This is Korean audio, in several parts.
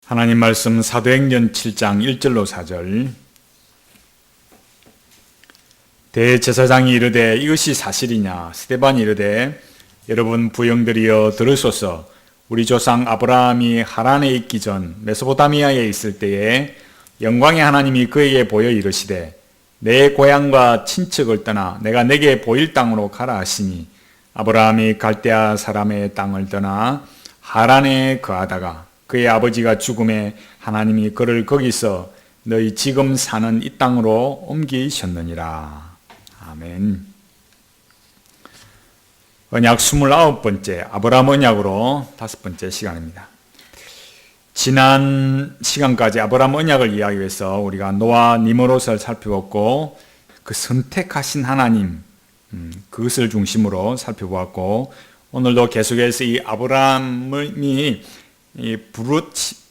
하나님 말씀 사도행전 7장 1절로 4절. 대제사장이 이르되 이것이 사실이냐? 스데반이 이르되 여러분 부형들이여 들으소서. 우리 조상 아브라함이 하란에 있기 전 메소포타미아에 있을 때에 영광의 하나님이 그에게 보여 이르시되 내 고향과 친척을 떠나 내가 내게 보일 땅으로 가라 하시니 아브라함이 갈대아 사람의 땅을 떠나 하란에 거하다가 그의 아버지가 죽음에 하나님이 그를 거기서 너희 지금 사는 이 땅으로 옮기셨느니라. 아멘. 언약 29번째 아브라함 언약으로 5번째 시간입니다. 지난 시간까지 아브라함 언약을 이야기해서 우리가 노아 니므롯을 살펴봤고 그 선택하신 하나님 그것을 중심으로 살펴보았고 오늘도 계속해서 이 아브라함이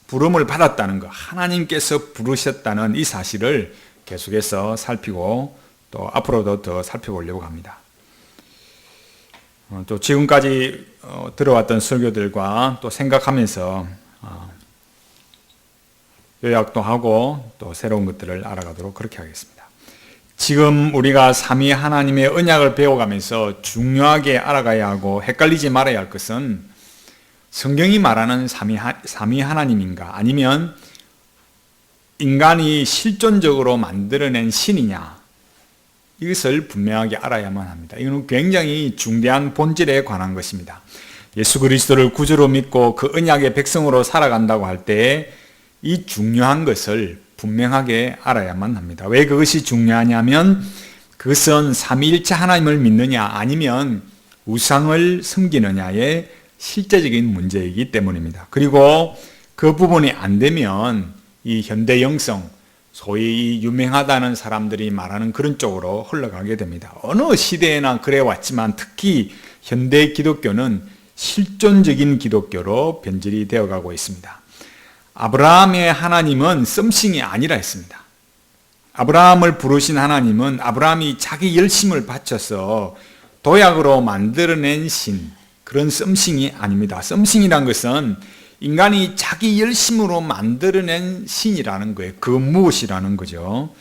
부름을 받았다는 것, 하나님께서 부르셨다는 이 사실을 계속해서 살피고 또 앞으로도 더 살펴보려고 합니다. 또 지금까지 들어왔던 설교들과 또 생각하면서 요약도 하고 또 새로운 것들을 알아가도록 그렇게 하겠습니다. 지금 우리가 삼위 하나님의 언약을 배워가면서 중요하게 알아가야 하고 헷갈리지 말아야 할 것은 성경이 말하는 삼위 하나님인가 아니면 인간이 실존적으로 만들어낸 신이냐 이것을 분명하게 알아야만 합니다. 이건 굉장히 중대한 본질에 관한 것입니다. 예수 그리스도를 구주로 믿고 그 언약의 백성으로 살아간다고 할 때 이 중요한 것을 분명하게 알아야만 합니다. 왜 그것이 중요하냐면 그것은 삼위일체 하나님을 믿느냐 아니면 우상을 섬기느냐의 실제적인 문제이기 때문입니다. 그리고 그 부분이 안 되면 이 현대 영성, 소위 유명하다는 사람들이 말하는 그런 쪽으로 흘러가게 됩니다. 어느 시대에나 그래 왔지만 특히 현대 기독교는 실존적인 기독교로 변질이 되어가고 있습니다. 아브라함의 하나님은 썸씽이 아니라 했습니다. 아브라함을 부르신 하나님은 아브라함이 자기 열심을 바쳐서 도약으로 만들어낸 신, 그런 썸씽이 아닙니다. 썸씽이란 것은 인간이 자기 열심으로 만들어낸 신이라는 거예요. 그 무엇이라는 거죠.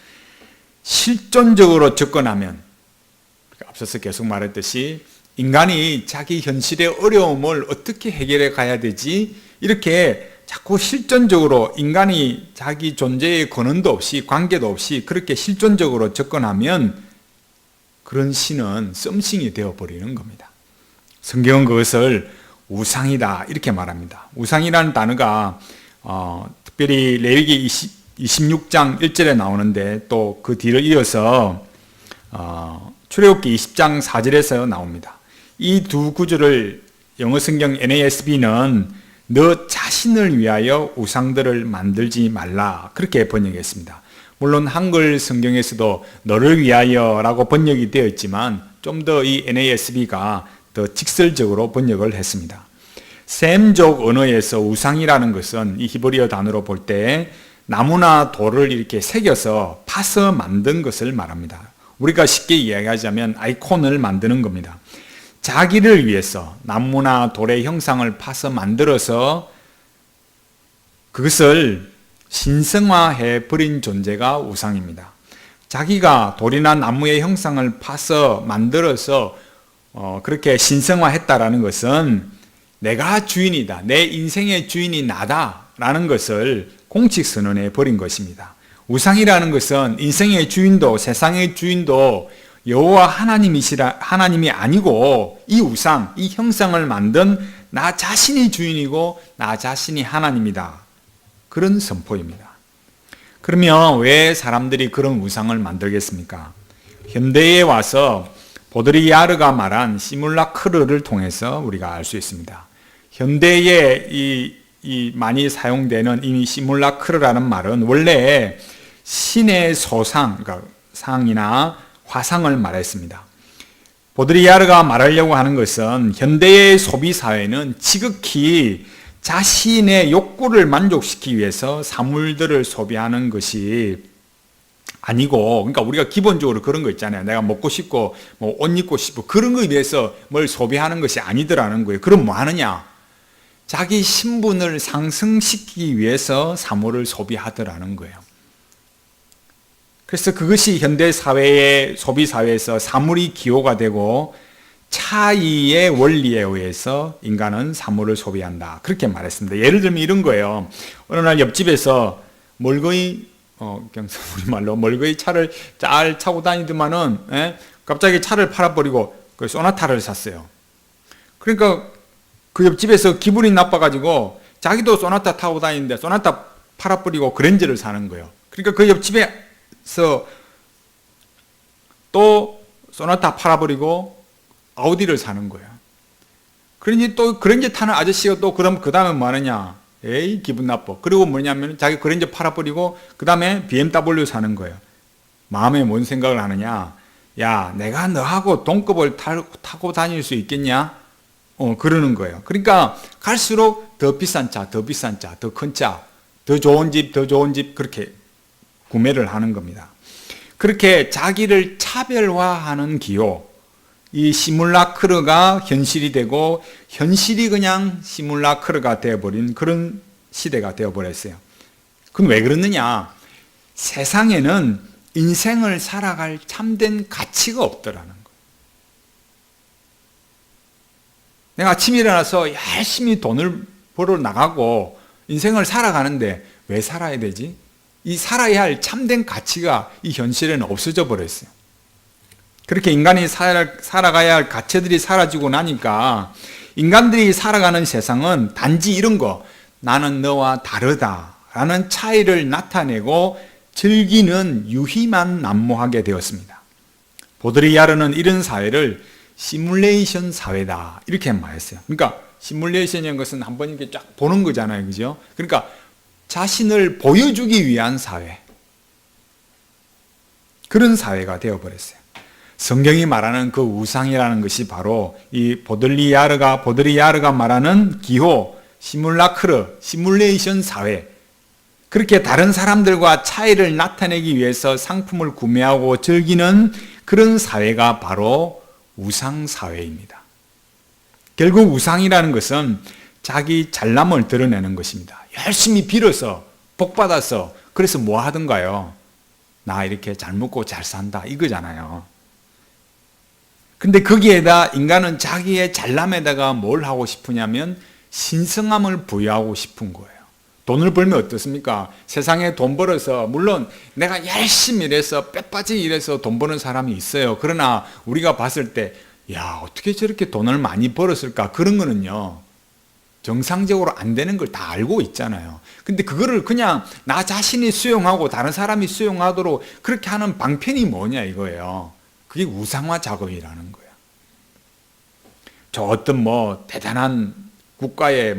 실존적으로 접근하면 앞서서 계속 말했듯이 인간이 자기 현실의 어려움을 어떻게 해결해 가야 되지? 이렇게 자꾸 실존적으로 인간이 자기 존재의 근원도 없이 관계도 없이 그렇게 실존적으로 접근하면 그런 신은 썸씽이 되어버리는 겁니다. 성경은 그것을 우상이다 이렇게 말합니다. 우상이라는 단어가 특별히 레위기 26장 1절에 나오는데 또 그 뒤를 이어서 출애굽기 20장 4절에서 나옵니다. 이 두 구절을 영어 성경 NASB는 너 자신을 위하여 우상들을 만들지 말라 그렇게 번역했습니다. 물론 한글 성경에서도 너를 위하여 라고 번역이 되어 있지만 좀 더 이 NASB가 더 직설적으로 번역을 했습니다. 셈족 언어에서 우상이라는 것은 이 히브리어 단어로 볼 때 나무나 돌을 이렇게 새겨서 파서 만든 것을 말합니다. 우리가 쉽게 이야기하자면 아이콘을 만드는 겁니다. 자기를 위해서 나무나 돌의 형상을 파서 만들어서 그것을 신성화해 버린 존재가 우상입니다. 자기가 돌이나 나무의 형상을 파서 만들어서 그렇게 신성화했다라는 것은 내가 주인이다, 내 인생의 주인이 나다라는 것을 공식 선언해 버린 것입니다. 우상이라는 것은 인생의 주인도 세상의 주인도 여호와 하나님이 아니고 이 우상, 이 형상을 만든 나 자신이 주인이고 나 자신이 하나님이다. 그런 선포입니다. 그러면 왜 사람들이 그런 우상을 만들겠습니까? 현대에 와서 보드리야르가 말한 시뮬라크르를 통해서 우리가 알 수 있습니다. 현대에 이 많이 사용되는 이 시뮬라크르라는 말은 원래 신의 소상, 그러니까 상이나 화상을 말했습니다. 보드리야르가 말하려고 하는 것은 현대의 소비 사회는 지극히 자신의 욕구를 만족시키기 위해서 사물들을 소비하는 것이 아니고, 그러니까 우리가 기본적으로 그런 거 있잖아요. 내가 먹고 싶고 뭐 옷 입고 싶고 그런 거에 대해서 뭘 소비하는 것이 아니더라는 거예요. 그럼 뭐 하느냐? 자기 신분을 상승시키기 위해서 사물을 소비하더라는 거예요. 그래서 그것이 현대 사회의 소비 사회에서 사물이 기호가 되고 차이의 원리에 의해서 인간은 사물을 소비한다. 그렇게 말했습니다. 예를 들면 이런 거예요. 어느 날 옆집에서 멀거이 우리말로 멀거이 차를 잘 타고 다니더만은 갑자기 차를 팔아버리고 그 소나타를 샀어요. 그러니까 그 옆집에서 기분이 나빠가지고 자기도 소나타 타고 다니는데 소나타 팔아버리고 그랜저를 사는 거예요. 그러니까 그 옆집에서 또 소나타 팔아버리고 아우디를 사는 거예요. 그러니 또 그랜저 타는 아저씨가 또 그럼 그 다음에 뭐 하느냐? 에이 기분 나빠. 그리고 뭐냐면 자기 그랜저 팔아버리고 그 다음에 BMW 사는 거예요. 마음에 뭔 생각을 하느냐? 야, 내가 너하고 동급을 타고 다닐 수 있겠냐? 그러는 거예요. 그러니까 갈수록 더 비싼 차, 더 비싼 차, 더 큰 차, 더 좋은 집, 더 좋은 집 그렇게 구매를 하는 겁니다. 그렇게 자기를 차별화하는 기호, 이 시뮬라크르가 현실이 되고 현실이 그냥 시뮬라크르가 되어버린 그런 시대가 되어버렸어요. 그럼 왜 그러느냐? 세상에는 인생을 살아갈 참된 가치가 없더라는 거예요. 내가 아침에 일어나서 열심히 돈을 벌어 나가고 인생을 살아가는데 왜 살아야 되지? 이 살아야 할 참된 가치가 이 현실에는 없어져 버렸어요. 그렇게 인간이 살아가야 할 가치들이 사라지고 나니까 인간들이 살아가는 세상은 단지 이런 거, 나는 너와 다르다라는 차이를 나타내고 즐기는 유희만 난무하게 되었습니다. 보드리야르는 이런 사회를 시뮬레이션 사회다 이렇게 말했어요. 그러니까 시뮬레이션이라는 것은 한번 이렇게 쫙 보는 거잖아요, 그죠? 그러니까 자신을 보여주기 위한 사회, 그런 사회가 되어버렸어요. 성경이 말하는 그 우상이라는 것이 바로 이 보드리야르가 말하는 기호, 시뮬라크르, 시뮬레이션 사회, 그렇게 다른 사람들과 차이를 나타내기 위해서 상품을 구매하고 즐기는 그런 사회가 바로 우상사회입니다. 결국 우상이라는 것은 자기 잘남을 드러내는 것입니다. 열심히 빌어서 복받아서 그래서 뭐 하던가요? 나 이렇게 잘 먹고 잘 산다 이거잖아요. 근데 거기에다 인간은 자기의 잘남에다가 뭘 하고 싶으냐면 신성함을 부여하고 싶은 거예요. 돈을 벌면 어떻습니까? 세상에 돈 벌어서 물론 내가 열심히 일해서 뼈빠지게 일해서 돈 버는 사람이 있어요. 그러나 우리가 봤을 때 야, 어떻게 저렇게 돈을 많이 벌었을까? 그런 거는요, 정상적으로 안 되는 걸 다 알고 있잖아요. 근데 그거를 그냥 나 자신이 수용하고 다른 사람이 수용하도록 그렇게 하는 방편이 뭐냐 이거예요. 그게 우상화 작업이라는 거예요. 저 어떤 뭐 대단한 국가의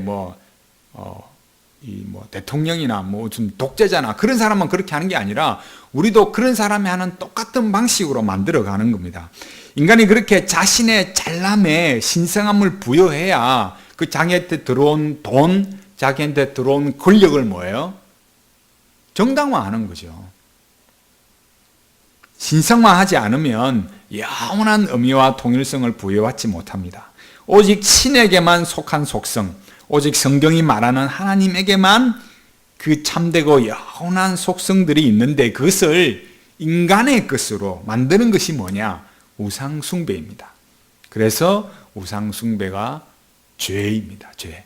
대통령이나 무슨 독재자나 그런 사람만 그렇게 하는 게 아니라 우리도 그런 사람이 하는 똑같은 방식으로 만들어 가는 겁니다. 인간이 그렇게 자신의 잘남에 신성함을 부여해야 그 자기한테 들어온 돈, 자기한테 들어온 권력을 뭐예요? 정당화하는 거죠. 신성화하지 않으면 영원한 의미와 통일성을 부여받지 못합니다. 오직 신에게만 속한 속성, 오직 성경이 말하는 하나님에게만 그 참되고 영원한 속성들이 있는데 그것을 인간의 것으로 만드는 것이 뭐냐? 우상숭배입니다. 그래서 우상숭배가 죄입니다. 죄.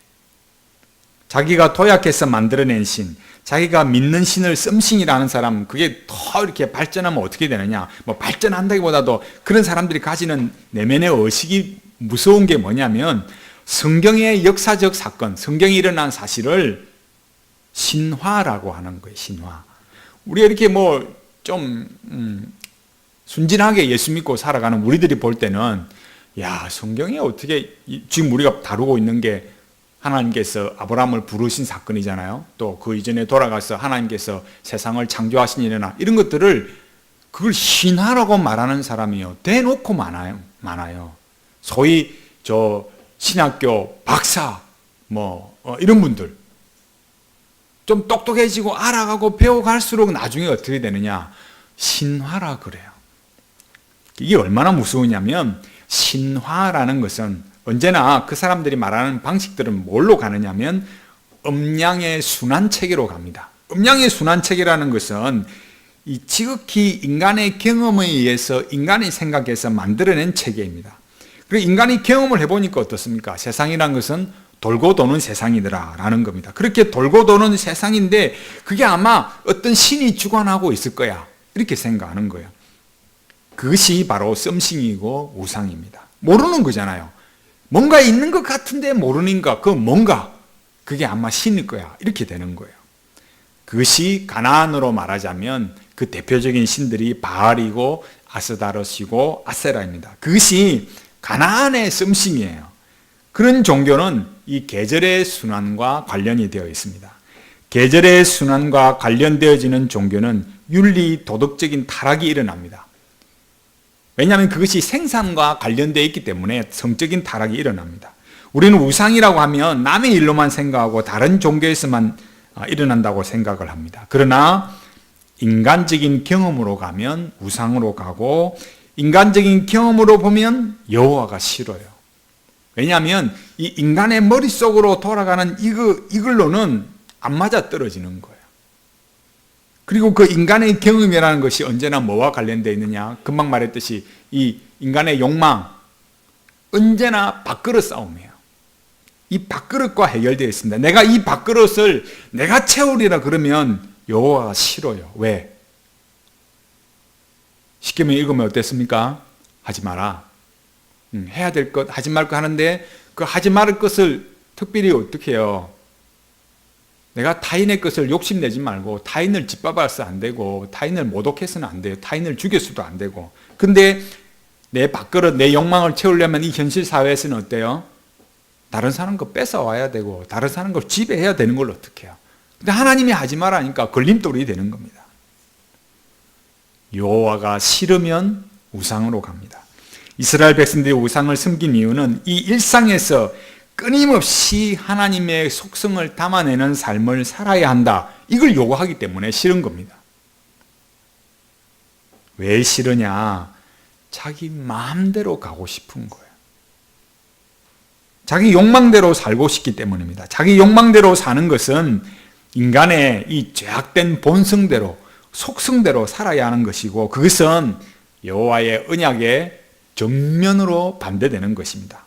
자기가 도약해서 만들어낸 신, 자기가 믿는 신을 썸신이라는 사람, 그게 더 이렇게 발전하면 어떻게 되느냐? 발전한다기보다도 그런 사람들이 가지는 내면의 의식이 무서운 게 뭐냐면 성경의 역사적 사건, 성경이 일어난 사실을 신화라고 하는 거예요. 신화. 우리가 이렇게 순진하게 예수 믿고 살아가는 우리들이 볼 때는 야, 성경에 어떻게 지금 우리가 다루고 있는 게 하나님께서 아브라함을 부르신 사건이잖아요. 또 그 이전에 돌아가서 하나님께서 세상을 창조하신 일이나 이런 것들을 그걸 신화라고 말하는 사람이요 대놓고 많아요. 소위 저 신학교 박사 이런 분들 좀 똑똑해지고 알아가고 배워갈수록 나중에 어떻게 되느냐? 신화라 그래요. 이게 얼마나 무서우냐면 신화라는 것은 언제나 그 사람들이 말하는 방식들은 뭘로 가느냐면 음양의 순환체계로 갑니다. 음양의 순환체계라는 것은 이 지극히 인간의 경험에 의해서 인간이 생각해서 만들어낸 체계입니다. 그리고 인간이 경험을 해보니까 어떻습니까? 세상이란 것은 돌고 도는 세상이더라 라는 겁니다. 그렇게 돌고 도는 세상인데 그게 아마 어떤 신이 주관하고 있을 거야 이렇게 생각하는 거예요. 그것이 바로 썸씽이고 우상입니다. 모르는 거잖아요. 뭔가 있는 것 같은데 모르는 것, 그 뭔가 그게 아마 신일 거야 이렇게 되는 거예요. 그것이 가나안으로 말하자면 그 대표적인 신들이 바알이고 아스다롯이고 아세라입니다. 그것이 가나안의 썸씽이에요. 그런 종교는 이 계절의 순환과 관련이 되어 있습니다. 계절의 순환과 관련되어지는 종교는 윤리, 도덕적인 타락이 일어납니다. 왜냐하면 그것이 생산과 관련되어 있기 때문에 성적인 타락이 일어납니다. 우리는 우상이라고 하면 남의 일로만 생각하고 다른 종교에서만 일어난다고 생각을 합니다. 그러나 인간적인 경험으로 가면 우상으로 가고 인간적인 경험으로 보면 여호와가 싫어요. 왜냐하면 이 인간의 머릿속으로 돌아가는 이걸로는 안 맞아 떨어지는 거예요. 그리고 그 인간의 경험이라는 것이 언제나 뭐와 관련되어 있느냐? 금방 말했듯이 이 인간의 욕망, 언제나 밥그릇 싸움이에요. 이 밥그릇과 해결되어 있습니다. 내가 이 밥그릇을 내가 채우리라 그러면 여호와가 싫어요. 왜? 십계명 읽으면 어땠습니까? 하지 마라. 해야 될 것, 하지 말 것 하는데 그 하지 말을 것을 특별히 어떻게 해요? 내가 타인의 것을 욕심내지 말고 타인을 짓밟아서 안 되고 타인을 모독해서는 안 돼요. 타인을 죽여서도 안 되고. 근데 내 밥그릇, 내 욕망을 채우려면 이 현실 사회에서는 어때요? 다른 사람 거 뺏어와야 되고 다른 사람 걸 지배해야 되는 걸 어떻게 해요? 근데 하나님이 하지 말라니까 걸림돌이 되는 겁니다. 여호와가 싫으면 우상으로 갑니다. 이스라엘 백성들이 우상을 섬긴 이유는 이 일상에서 끊임없이 하나님의 속성을 담아내는 삶을 살아야 한다. 이걸 요구하기 때문에 싫은 겁니다. 왜 싫으냐? 자기 마음대로 가고 싶은 거예요. 자기 욕망대로 살고 싶기 때문입니다. 자기 욕망대로 사는 것은 인간의 이 죄악된 본성대로 속성대로 살아야 하는 것이고 그것은 여호와의 언약에 정면으로 반대되는 것입니다.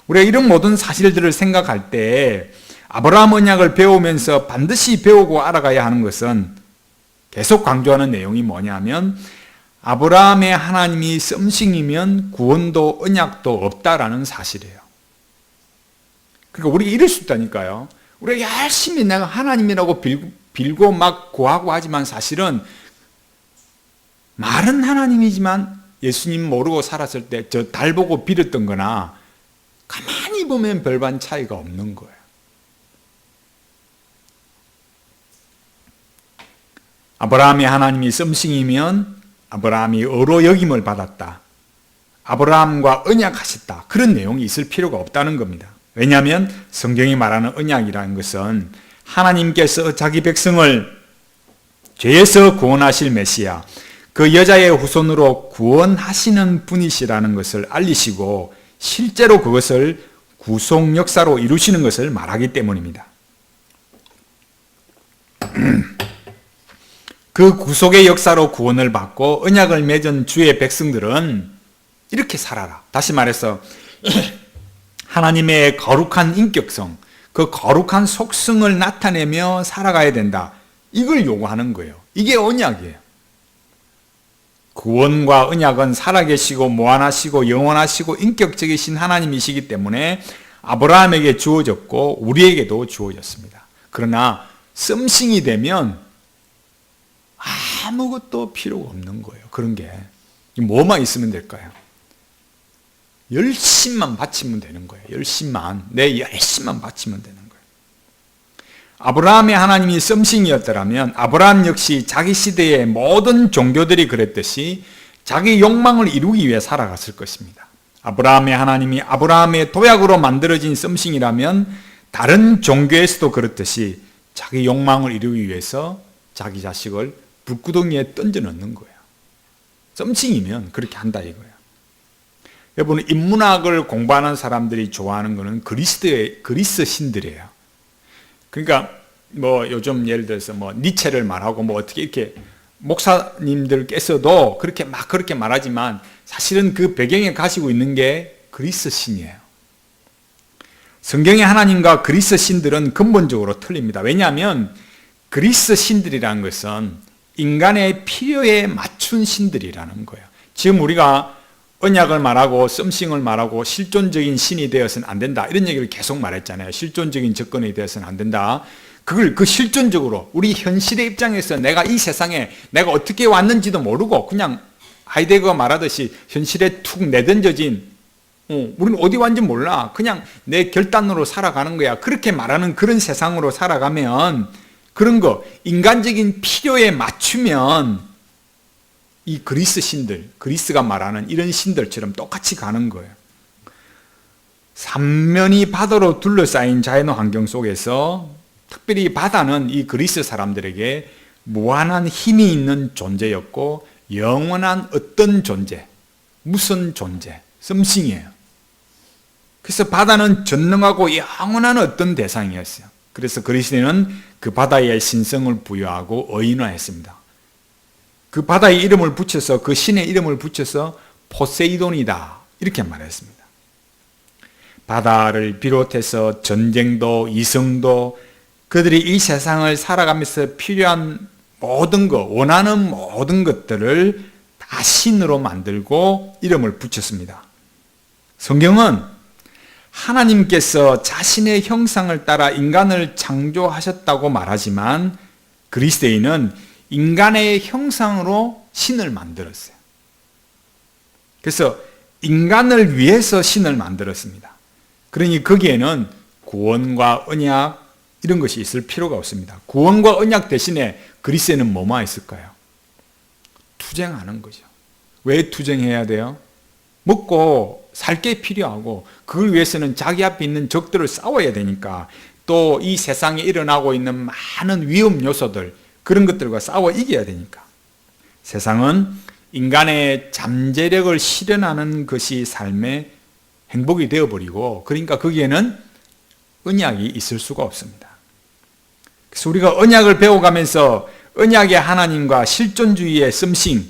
우리가 이런 모든 사실들을 생각할 때 아브라함 언약을 배우면서 반드시 배우고 알아가야 하는 것은 계속 강조하는 내용이 뭐냐면 아브라함의 하나님이 썸씽이면 구원도 언약도 없다라는 사실이에요. 그러니까 우리가 이럴 수 있다니까요. 우리가 열심히 내가 하나님이라고 빌고 막 구하고 하지만 사실은 말은 하나님이지만 예수님 모르고 살았을 때 저 달 보고 빌었던 거나 가만히 보면 별반 차이가 없는 거예요. 아브라함이 하나님이 썸씽이면 아브라함이 의로 여김을 받았다. 아브라함과 언약하셨다. 그런 내용이 있을 필요가 없다는 겁니다. 왜냐하면 성경이 말하는 언약이라는 것은 하나님께서 자기 백성을 죄에서 구원하실 메시아, 그 여자의 후손으로 구원하시는 분이시라는 것을 알리시고 실제로 그것을 구속 역사로 이루시는 것을 말하기 때문입니다. 그 구속의 역사로 구원을 받고 언약을 맺은 주의 백성들은 이렇게 살아라. 다시 말해서 하나님의 거룩한 인격성, 그 거룩한 속성을 나타내며 살아가야 된다. 이걸 요구하는 거예요. 이게 언약이에요. 구원과 언약은 살아계시고 무한하시고 영원하시고 인격적이신 하나님이시기 때문에 아브라함에게 주어졌고 우리에게도 주어졌습니다. 그러나 썸씽이 되면 아무것도 필요가 없는 거예요. 그런 게 뭐만 있으면 될까요? 열심만 바치면 되는 거예요. 내 열심만 바치면 되는 거예요. 아브라함의 하나님이 썸씽이었더라면 아브라함 역시 자기 시대의 모든 종교들이 그랬듯이 자기 욕망을 이루기 위해 살아갔을 것입니다. 아브라함의 하나님이 아브라함의 도약으로 만들어진 썸씽이라면 다른 종교에서도 그렇듯이 자기 욕망을 이루기 위해서 자기 자식을 불구덩이에 던져 넣는 거예요. 썸씽이면 그렇게 한다 이거예요. 여러분, 인문학을 공부하는 사람들이 좋아하는 거는 그리스 신들이에요. 그러니까 뭐 요즘 예를 들어서 뭐 니체를 말하고 뭐 어떻게 이렇게 목사님들께서도 그렇게 말하지만 사실은 그 배경에 가지고 있는 게 그리스 신이에요. 성경의 하나님과 그리스 신들은 근본적으로 틀립니다. 왜냐하면 그리스 신들이라는 것은 인간의 필요에 맞춘 신들이라는 거예요. 지금 우리가 언약을 말하고 썸씽을 말하고 실존적인 신이 되어서는 안 된다, 이런 얘기를 계속 말했잖아요. 실존적인 접근이 되어서는 안 된다. 그걸 실존적으로 우리 현실의 입장에서 내가 이 세상에 내가 어떻게 왔는지도 모르고 그냥 하이데거가 말하듯이 현실에 툭 내던져진, 우리는 어디 왔는지 몰라, 그냥 내 결단으로 살아가는 거야, 그렇게 말하는 그런 세상으로 살아가면, 그런 거 인간적인 필요에 맞추면 이 그리스 신들, 그리스가 말하는 이런 신들처럼 똑같이 가는 거예요. 삼면이 바다로 둘러싸인 자연 환경 속에서 특별히 바다는 이 그리스 사람들에게 무한한 힘이 있는 존재였고, 영원한 어떤 존재, 무슨 존재, 썸씽이에요. 그래서 바다는 전능하고 영원한 어떤 대상이었어요. 그래서 그리스인은 그 바다의 신성을 부여하고 의인화했습니다. 그 바다의 이름을 붙여서, 그 신의 이름을 붙여서 포세이돈이다, 이렇게 말했습니다. 바다를 비롯해서 전쟁도 이성도 그들이 이 세상을 살아가면서 필요한 모든 것, 원하는 모든 것들을 다 신으로 만들고 이름을 붙였습니다. 성경은 하나님께서 자신의 형상을 따라 인간을 창조하셨다고 말하지만 그리스도인은 인간의 형상으로 신을 만들었어요. 그래서 인간을 위해서 신을 만들었습니다. 그러니 거기에는 구원과 언약 이런 것이 있을 필요가 없습니다. 구원과 언약 대신에 그리스에는 뭐만 있을까요? 투쟁하는 거죠. 왜 투쟁해야 돼요? 먹고 살 게 필요하고, 그걸 위해서는 자기 앞에 있는 적들을 싸워야 되니까, 또 이 세상에 일어나고 있는 많은 위험 요소들, 그런 것들과 싸워 이겨야 되니까. 세상은 인간의 잠재력을 실현하는 것이 삶의 행복이 되어버리고, 그러니까 거기에는 언약이 있을 수가 없습니다. 그래서 우리가 언약을 배워가면서 언약의 하나님과 실존주의의 썸씽,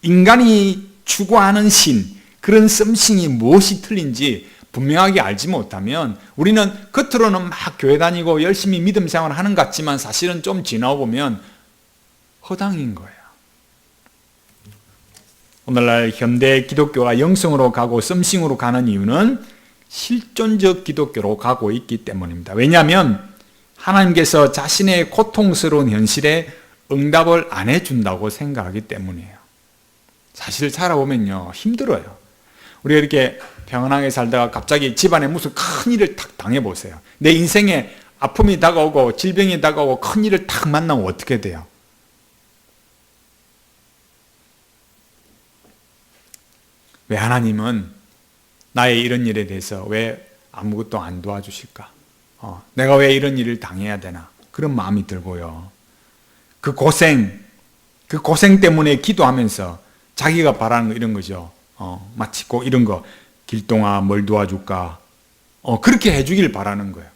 인간이 추구하는 신, 그런 썸씽이 무엇이 틀린지 분명하게 알지 못하면 우리는 겉으로는 막 교회 다니고 열심히 믿음 생활을 하는 것 같지만 사실은 좀 지나고 보면 허당인 거예요. 오늘날 현대 기독교가 영성으로 가고 썸씽으로 가는 이유는 실존적 기독교로 가고 있기 때문입니다. 왜냐하면 하나님께서 자신의 고통스러운 현실에 응답을 안 해준다고 생각하기 때문이에요. 사실 살아보면요, 힘들어요. 우리가 이렇게 평안하게 살다가 갑자기 집안에 무슨 큰 일을 탁 당해보세요. 내 인생에 아픔이 다가오고 질병이 다가오고 큰 일을 탁 만나면 어떻게 돼요? 왜 하나님은 나의 이런 일에 대해서 왜 아무것도 안 도와주실까? 내가 왜 이런 일을 당해야 되나? 그런 마음이 들고요. 그 고생 때문에 기도하면서 자기가 바라는 거 이런 거죠. 마치 꼭 이런 거, 길동아 뭘 도와줄까? 그렇게 해주길 바라는 거예요.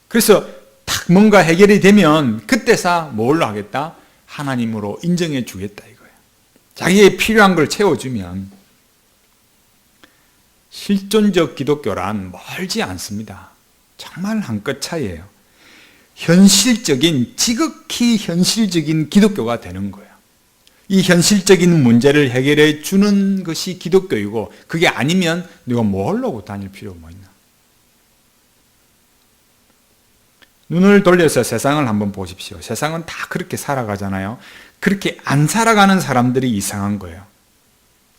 그래서 딱 뭔가 해결이 되면 그때서 뭘로 하겠다? 하나님으로 인정해 주겠다 이거예요. 자기의 필요한 걸 채워주면. 실존적 기독교란 멀지 않습니다. 정말 한 끗 차이예요. 현실적인, 지극히 현실적인 기독교가 되는 거예요. 이 현실적인 문제를 해결해 주는 것이 기독교이고, 그게 아니면 누가 뭐 하려고 다닐 필요가 뭐 있나. 눈을 돌려서 세상을 한번 보십시오. 세상은 다 그렇게 살아가잖아요. 그렇게 안 살아가는 사람들이 이상한 거예요.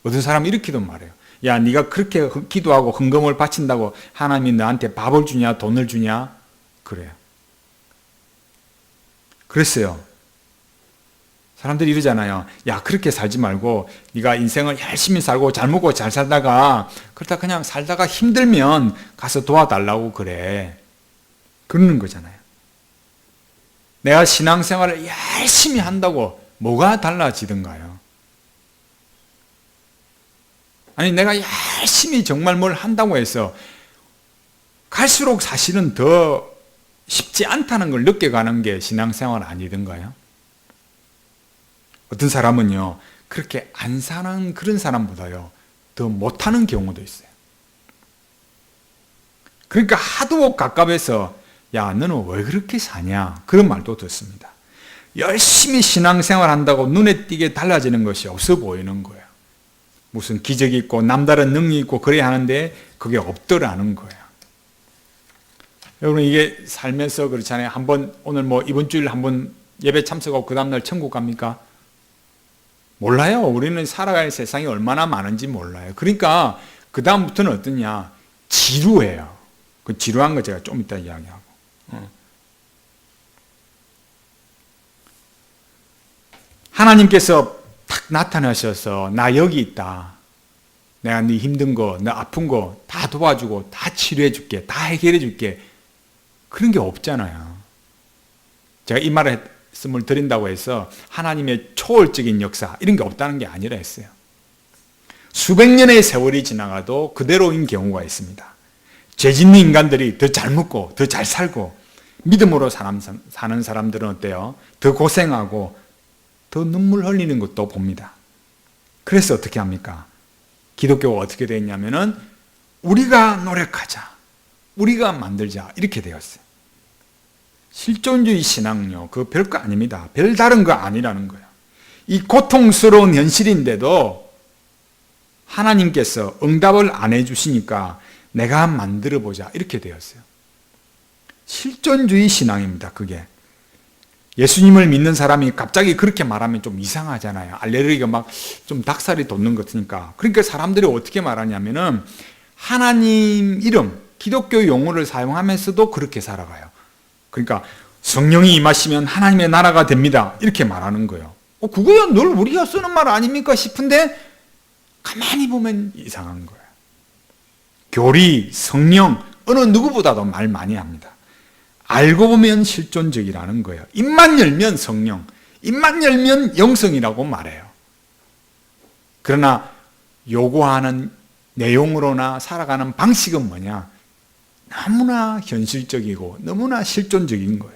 어떤 사람은 이렇게도 말해요. 야, 네가 그렇게 기도하고 헌금을 바친다고 하나님이 너한테 밥을 주냐, 돈을 주냐? 그래요. 그랬어요. 사람들이 이러잖아요. 야, 그렇게 살지 말고 네가 인생을 열심히 살고 잘 먹고 잘 살다가, 그러다 그냥 살다가 힘들면 가서 도와달라고 그래. 그러는 거잖아요. 내가 신앙생활을 열심히 한다고 뭐가 달라지던가요? 아니 내가 열심히 정말 뭘 한다고 해서 갈수록 사실은 더 쉽지 않다는 걸 느껴가는 게 신앙생활 아니던가요? 어떤 사람은요, 그렇게 안 사는 그런 사람보다요 더 못하는 경우도 있어요. 그러니까 하도 갑갑해서 야 너는 왜 그렇게 사냐 그런 말도 듣습니다. 열심히 신앙생활 한다고 눈에 띄게 달라지는 것이 없어 보이는 거예요. 무슨 기적이 있고 남다른 능력이 있고 그래야 하는데 그게 없더라는 거예요. 여러분 이게 살면서 그렇잖아요. 한번 오늘 뭐 이번 주일 한번 예배 참석하고 그 다음날 천국 갑니까? 몰라요. 우리는 살아갈 세상이 얼마나 많은지 몰라요. 그러니까 그 다음부터는 어떠냐? 지루해요. 그 지루한 거 제가 좀 이따 이야기하고. 하나님께서 탁 나타나셔서 나 여기 있다. 내가 네 힘든 거, 너 아픈 거 다 도와주고 다 치료해 줄게. 다 해결해 줄게. 그런 게 없잖아요. 제가 이 말씀을 드린다고 해서 하나님의 초월적인 역사 이런 게 없다는 게 아니라 했어요. 수백 년의 세월이 지나가도 그대로인 경우가 있습니다. 죄 짓는 인간들이 더 잘 먹고 더 잘 살고 믿음으로 사는 사람들은 어때요? 더 고생하고 더 눈물 흘리는 것도 봅니다. 그래서 어떻게 합니까? 기독교가 어떻게 되었냐면은 우리가 노력하자. 우리가 만들자. 이렇게 되었어요. 실존주의 신앙요. 그거 별거 아닙니다. 별다른 거 아니라는 거예요. 이 고통스러운 현실인데도 하나님께서 응답을 안 해주시니까 내가 만들어보자. 이렇게 되었어요. 실존주의 신앙입니다. 그게. 예수님을 믿는 사람이 갑자기 그렇게 말하면 좀 이상하잖아요. 알레르기가 막 좀 닭살이 돋는 것 같으니까. 그러니까 사람들이 어떻게 말하냐면은 하나님 이름, 기독교 용어를 사용하면서도 그렇게 살아가요. 그러니까 성령이 임하시면 하나님의 나라가 됩니다. 이렇게 말하는 거예요. 그거야 늘 우리가 쓰는 말 아닙니까 싶은데 가만히 보면 이상한 거예요. 교리, 성령, 어느 누구보다도 말 많이 합니다. 알고 보면 실존적이라는 거예요. 입만 열면 성령, 입만 열면 영성이라고 말해요. 그러나 요구하는 내용으로나 살아가는 방식은 뭐냐? 너무나 현실적이고 너무나 실존적인 거예요.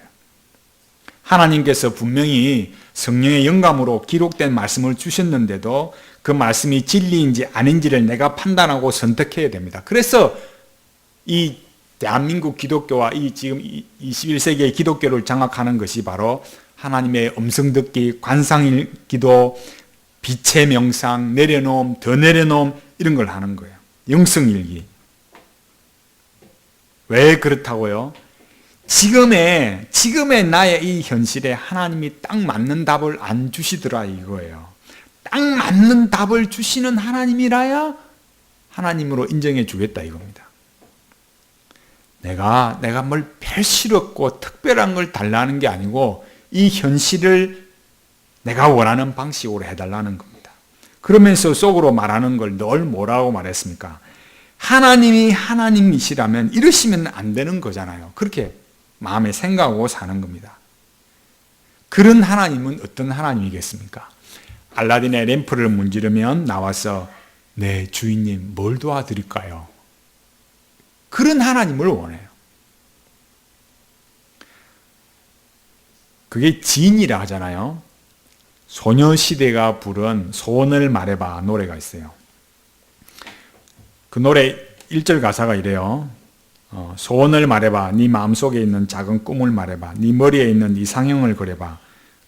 하나님께서 분명히 성령의 영감으로 기록된 말씀을 주셨는데도 그 말씀이 진리인지 아닌지를 내가 판단하고 선택해야 됩니다. 그래서 이 대한민국 기독교와 이 지금 21세기의 기독교를 장악하는 것이 바로 하나님의 음성 듣기, 관상일 기도, 빛의 명상, 내려놓음, 더 내려놓음 이런 걸 하는 거예요. 영성일기. 왜 그렇다고요? 지금의 나의 이 현실에 하나님이 딱 맞는 답을 안 주시더라 이거예요. 딱 맞는 답을 주시는 하나님이라야 하나님으로 인정해 주겠다 이겁니다. 내가 뭘 별실없고 특별한 걸 달라는 게 아니고 이 현실을 내가 원하는 방식으로 해달라는 겁니다. 그러면서 속으로 말하는 걸 늘 뭐라고 말했습니까? 하나님이 하나님이시라면 이러시면 안 되는 거잖아요. 그렇게 마음에 생각하고 사는 겁니다. 그런 하나님은 어떤 하나님이겠습니까? 알라딘의 램프를 문지르면 나와서 네 주인님 뭘 도와드릴까요? 그런 하나님을 원해요. 그게 지인이라 하잖아요. 소녀시대가 부른 소원을 말해봐 노래가 있어요. 그 노래 1절 가사가 이래요. 소원을 말해봐. 네 마음속에 있는 작은 꿈을 말해봐. 네 머리에 있는 이상형을 그려봐.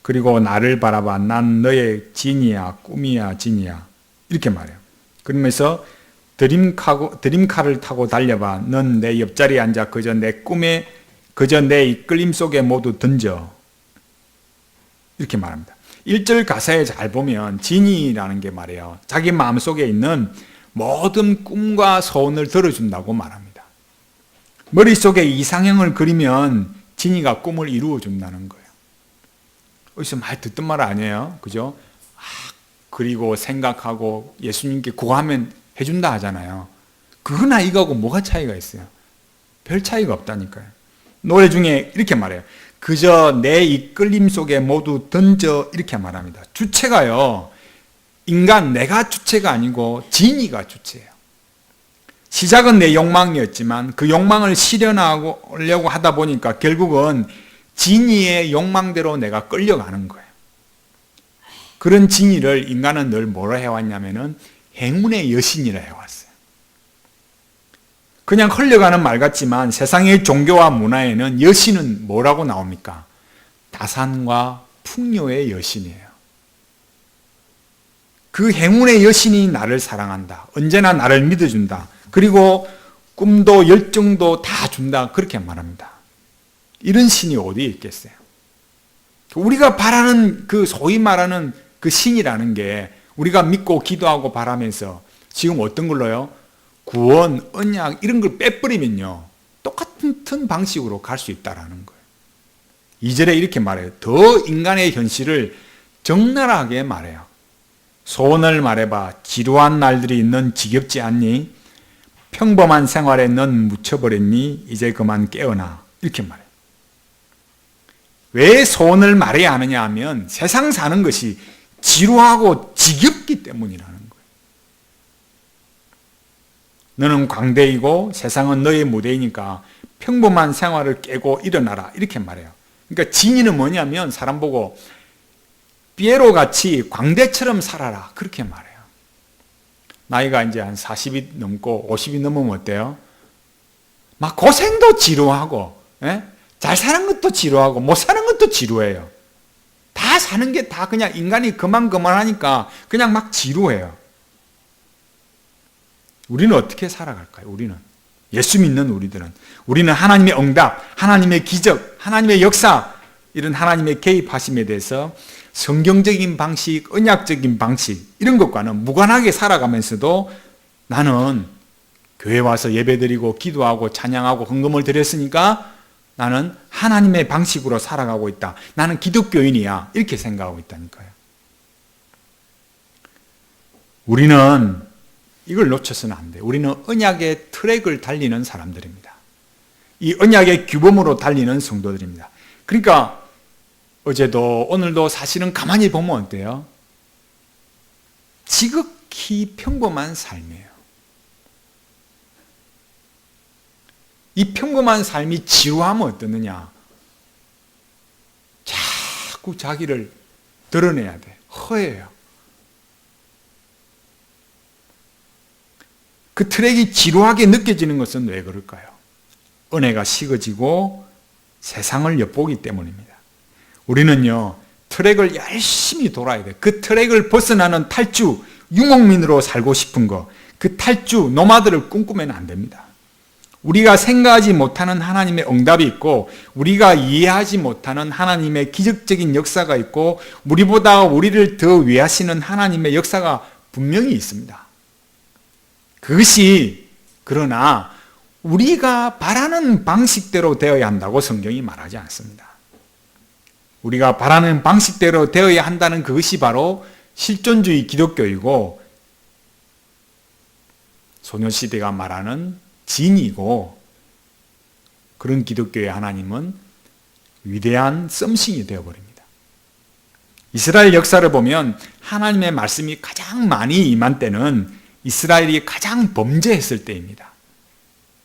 그리고 나를 바라봐. 난 너의 진이야 꿈이야 진이야. 이렇게 말해요. 그러면서 드림카를 타고 달려봐. 넌 내 옆자리에 앉아 그저 내 이끌림 속에 모두 던져. 이렇게 말합니다. 1절 가사에 잘 보면 진이라는 게 말이에요. 자기 마음속에 있는 모든 꿈과 소원을 들어준다고 말합니다. 머릿속에 이상형을 그리면 진이가 꿈을 이루어준다는 거예요. 어디서 많이 듣던 말 아니에요? 그죠? 그리고 생각하고 예수님께 구하면 해준다 하잖아요. 그거나 이거하고 뭐가 차이가 있어요? 별 차이가 없다니까요. 노래 중에 이렇게 말해요. 그저 내 이끌림 속에 모두 던져 이렇게 말합니다. 주체가요. 인간, 내가 주체가 아니고 진이가 주체예요. 시작은 내 욕망이었지만 그 욕망을 실현하려고 하다 보니까 결국은 진이의 욕망대로 내가 끌려가는 거예요. 그런 진이를 인간은 늘 뭐라 해왔냐면은 행운의 여신이라 해왔어요. 그냥 흘려가는 말 같지만 세상의 종교와 문화에는 여신은 뭐라고 나옵니까? 다산과 풍요의 여신이에요. 그 행운의 여신이 나를 사랑한다. 언제나 나를 믿어준다. 그리고 꿈도 열정도 다 준다. 그렇게 말합니다. 이런 신이 어디에 있겠어요? 우리가 바라는 그 소위 말하는 그 신이라는 게 우리가 믿고 기도하고 바라면서 지금 어떤 걸로요? 구원, 언약 이런 걸 빼버리면요. 똑같은 방식으로 갈 수 있다라는 거예요. 2절에 이렇게 말해요. 더 인간의 현실을 적나라하게 말해요. 소원을 말해봐. 지루한 날들이 넌 지겹지 않니? 평범한 생활에 넌 묻혀버렸니? 이제 그만 깨어나. 이렇게 말해요. 왜 소원을 말해야 하느냐 하면 세상 사는 것이 지루하고 지겹기 때문이라는 거예요. 너는 광대이고 세상은 너의 무대이니까 평범한 생활을 깨고 일어나라. 이렇게 말해요. 그러니까 진리는 뭐냐면 사람 보고 피에로같이 광대처럼 살아라. 그렇게 말해요. 나이가 이제 한 40이 넘고 50이 넘으면 어때요? 막 고생도 지루하고, 예? 잘 사는 것도 지루하고, 못 사는 것도 지루해요. 다 사는 게 다 그냥 인간이 그만하니까 그냥 막 지루해요. 우리는 어떻게 살아갈까요? 우리는. 예수 믿는 우리는 하나님의 응답, 하나님의 기적, 하나님의 역사, 이런 하나님의 개입하심에 대해서 성경적인 방식, 언약적인 방식 이런 것과는 무관하게 살아가면서도 나는 교회 와서 예배드리고 기도하고 찬양하고 헌금을 드렸으니까 나는 하나님의 방식으로 살아가고 있다. 나는 기독교인이야. 이렇게 생각하고 있다니까요. 우리는 이걸 놓쳐서는 안 돼요. 우리는 언약의 트랙을 달리는 사람들입니다. 이 언약의 규범으로 달리는 성도들입니다. 그러니까 어제도 오늘도 사실은 가만히 보면 어때요? 지극히 평범한 삶이에요. 이 평범한 삶이 지루하면 어떠느냐? 자꾸 자기를 드러내야 돼. 허해요. 그 트랙이 지루하게 느껴지는 것은 왜 그럴까요? 은혜가 식어지고 세상을 엿보기 때문입니다. 우리는요, 트랙을 열심히 돌아야 돼. 그 트랙을 벗어나는 탈주, 유목민으로 살고 싶은 거, 그 탈주, 노마드를 꿈꾸면 안 됩니다. 우리가 생각하지 못하는 하나님의 응답이 있고, 우리가 이해하지 못하는 하나님의 기적적인 역사가 있고, 우리보다 우리를 더 위하시는 하나님의 역사가 분명히 있습니다. 그것이 그러나 우리가 바라는 방식대로 되어야 한다고 성경이 말하지 않습니다. 우리가 바라는 방식대로 되어야 한다는 그것이 바로 실존주의 기독교이고 소녀시대가 말하는 진이고, 그런 기독교의 하나님은 위대한 썸씽이 되어버립니다. 이스라엘 역사를 보면 하나님의 말씀이 가장 많이 임한 때는 이스라엘이 가장 범죄했을 때입니다.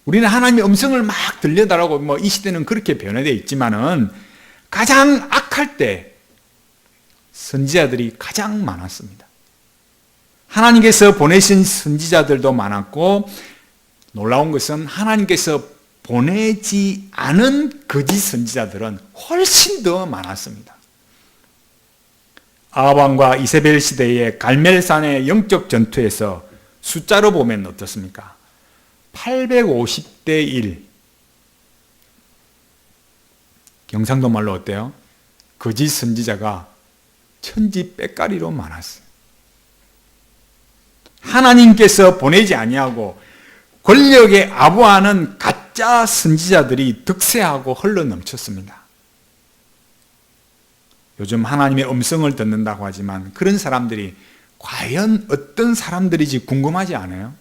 우리는 하나님의 음성을 막 들려달라고 이 시대는 그렇게 변화되어 있지만은 가장 악할 때 선지자들이 가장 많았습니다. 하나님께서 보내신 선지자들도 많았고, 놀라운 것은 하나님께서 보내지 않은 거짓 선지자들은 훨씬 더 많았습니다. 아합왕과 이세벨 시대의 갈멜산의 영적 전투에서 숫자로 보면 어떻습니까? 850대 1. 경상도 말로 어때요? 거짓 선지자가 천지 빽가리로 많았어요. 하나님께서 보내지 아니하고 권력에 아부하는 가짜 선지자들이 득세하고 흘러넘쳤습니다. 요즘 하나님의 음성을 듣는다고 하지만 그런 사람들이 과연 어떤 사람들이지 궁금하지 않아요?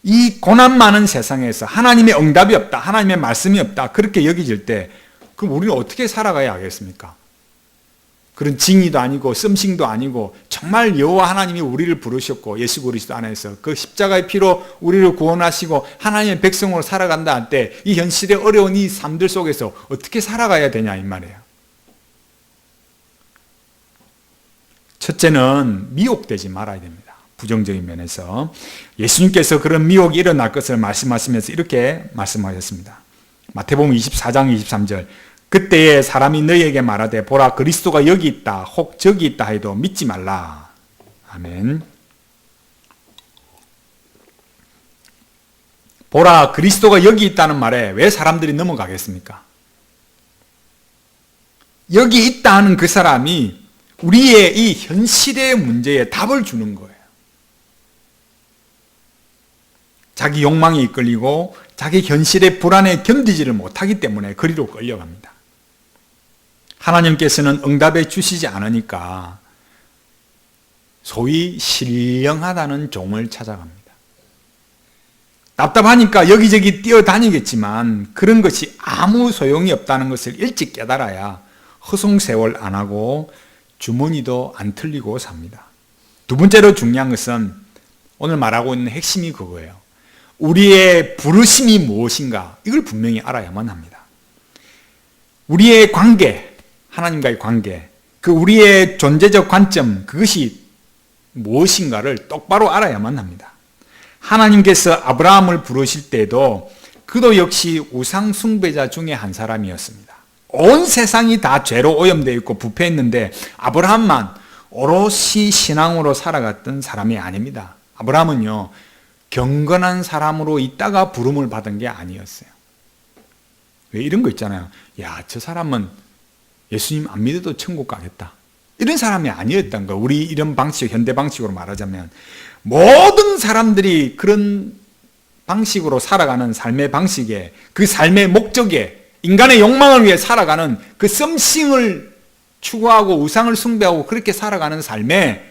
이 고난 많은 세상에서 하나님의 응답이 없다, 하나님의 말씀이 없다, 그렇게 여겨질 때 그럼 우리는 어떻게 살아가야 하겠습니까? 그런 징의도 아니고 썸씽도 아니고 정말 여호와 하나님이 우리를 부르셨고 예수 그리스도 안에서 그 십자가의 피로 우리를 구원하시고 하나님의 백성으로 살아간다 할 때 이 현실의 어려운 이 삶들 속에서 어떻게 살아가야 되냐 이 말이에요. 첫째는 미혹되지 말아야 됩니다. 부정적인 면에서 예수님께서 그런 미혹이 일어날 것을 말씀하시면서 이렇게 말씀하셨습니다. 마태복음 24장 23절 그때에 사람이 너희에게 말하되 보라 그리스도가 여기 있다 혹 저기 있다 해도 믿지 말라. 아멘. 보라 그리스도가 여기 있다는 말에 왜 사람들이 넘어가겠습니까? 여기 있다 하는 그 사람이 우리의 이 현실의 문제에 답을 주는 거예요. 자기 욕망에 이끌리고 자기 현실의 불안에 견디지를 못하기 때문에 그리로 끌려갑니다. 하나님께서는 응답해 주시지 않으니까 소위 신령하다는 종을 찾아갑니다. 답답하니까 여기저기 뛰어다니겠지만 그런 것이 아무 소용이 없다는 것을 일찍 깨달아야 허송세월 안 하고 주머니도 안 틀리고 삽니다. 두 번째로 중요한 것은 오늘 말하고 있는 핵심이 그거예요. 우리의 부르심이 무엇인가 이걸 분명히 알아야만 합니다. 우리의 관계, 하나님과의 관계, 그 우리의 존재적 관점 그것이 무엇인가를 똑바로 알아야만 합니다. 하나님께서 아브라함을 부르실 때도 그도 역시 우상 숭배자 중에 한 사람이었습니다. 온 세상이 다 죄로 오염되어 있고 부패했는데 아브라함만 오롯이 신앙으로 살아갔던 사람이 아닙니다. 아브라함은요 경건한 사람으로 있다가 부름을 받은 게 아니었어요. 왜 이런 거 있잖아요. 야, 저 사람은 예수님 안 믿어도 천국 가겠다. 이런 사람이 아니었던 거. 우리 이런 방식, 현대 방식으로 말하자면 모든 사람들이 그런 방식으로 살아가는 삶의 방식에 그 삶의 목적에 인간의 욕망을 위해 살아가는 그 썸씽을 추구하고 우상을 숭배하고 그렇게 살아가는 삶에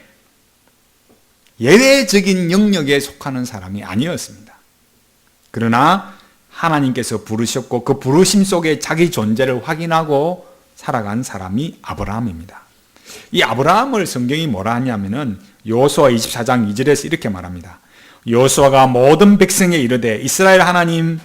예외적인 영역에 속하는 사람이 아니었습니다. 그러나 하나님께서 부르셨고 그 부르심 속에 자기 존재를 확인하고 살아간 사람이 아브라함입니다. 이 아브라함을 성경이 뭐라 하냐면은 여호수아 24장 2절에서 이렇게 말합니다. 여호수아가 모든 백성에 이르되 이스라엘 하나님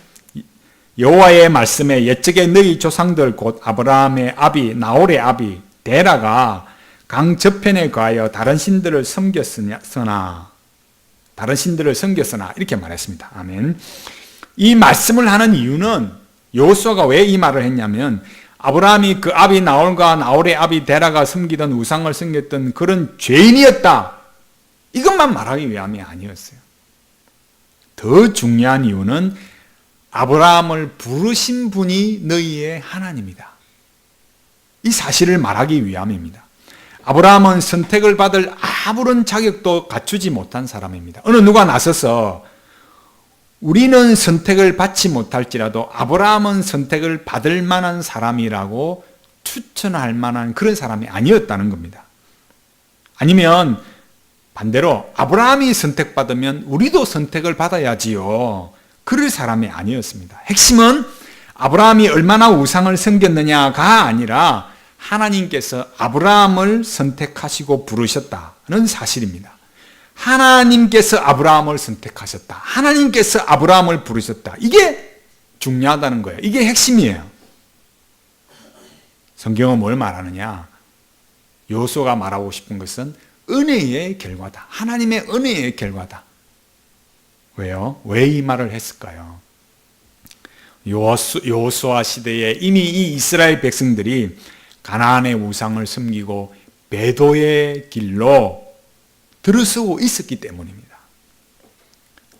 여호와의 말씀에 옛적에 너희 조상들 곧 아브라함의 아비 나홀의 아비 데라가 강 저편에 가하여 다른 신들을 섬겼으나 이렇게 말했습니다. 아멘. 이 말씀을 하는 이유는 여호수아가 왜 이 말을 했냐면 아브라함이 그 아비 나홀과 나홀의 아비 데라가 섬기던 우상을 섬겼던 그런 죄인이었다. 이것만 말하기 위함이 아니었어요. 더 중요한 이유는 아브라함을 부르신 분이 너희의 하나님이다. 이 사실을 말하기 위함입니다. 아브라함은 선택을 받을 아무런 자격도 갖추지 못한 사람입니다. 어느 누가 나서서 우리는 선택을 받지 못할지라도 아브라함은 선택을 받을 만한 사람이라고 추천할 만한 그런 사람이 아니었다는 겁니다. 아니면 반대로 아브라함이 선택받으면 우리도 선택을 받아야지요. 그럴 사람이 아니었습니다. 핵심은 아브라함이 얼마나 우상을 섬겼느냐가 아니라 하나님께서 아브라함을 선택하시고 부르셨다는 사실입니다. 하나님께서 아브라함을 선택하셨다. 하나님께서 아브라함을 부르셨다. 이게 중요하다는 거예요. 이게 핵심이에요. 성경은 뭘 말하느냐? 여호수아가 말하고 싶은 것은 은혜의 결과다. 하나님의 은혜의 결과다. 왜요? 왜 이 말을 했을까요? 여호수아 시대에 이미 이 이스라엘 백성들이 가나안의 우상을 섬기고 배도의 길로 들어서고 있었기 때문입니다.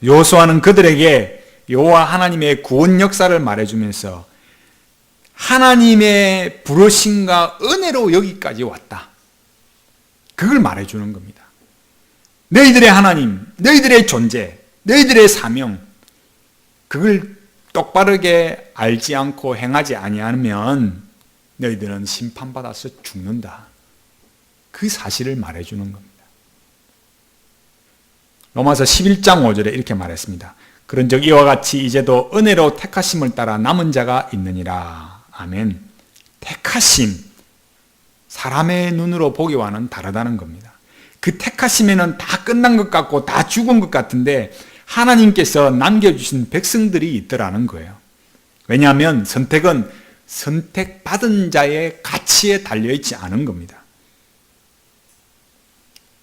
여호수아는 그들에게 여호와 하나님의 구원 역사를 말해주면서 하나님의 부르심과 은혜로 여기까지 왔다. 그걸 말해주는 겁니다. 너희들의 하나님, 너희들의 존재, 너희들의 사명, 그걸 똑바르게 알지 않고 행하지 아니하면 너희들은 심판받아서 죽는다. 그 사실을 말해주는 겁니다. 로마서 11장 5절에 이렇게 말했습니다. 그런즉 이와 같이 이제도 은혜로 택하심을 따라 남은 자가 있느니라. 아멘. 택하심. 사람의 눈으로 보기와는 다르다는 겁니다. 그 택하심에는 다 끝난 것 같고 다 죽은 것 같은데 하나님께서 남겨주신 백성들이 있더라는 거예요. 왜냐하면 선택은 선택받은 자의 가치에 달려있지 않은 겁니다.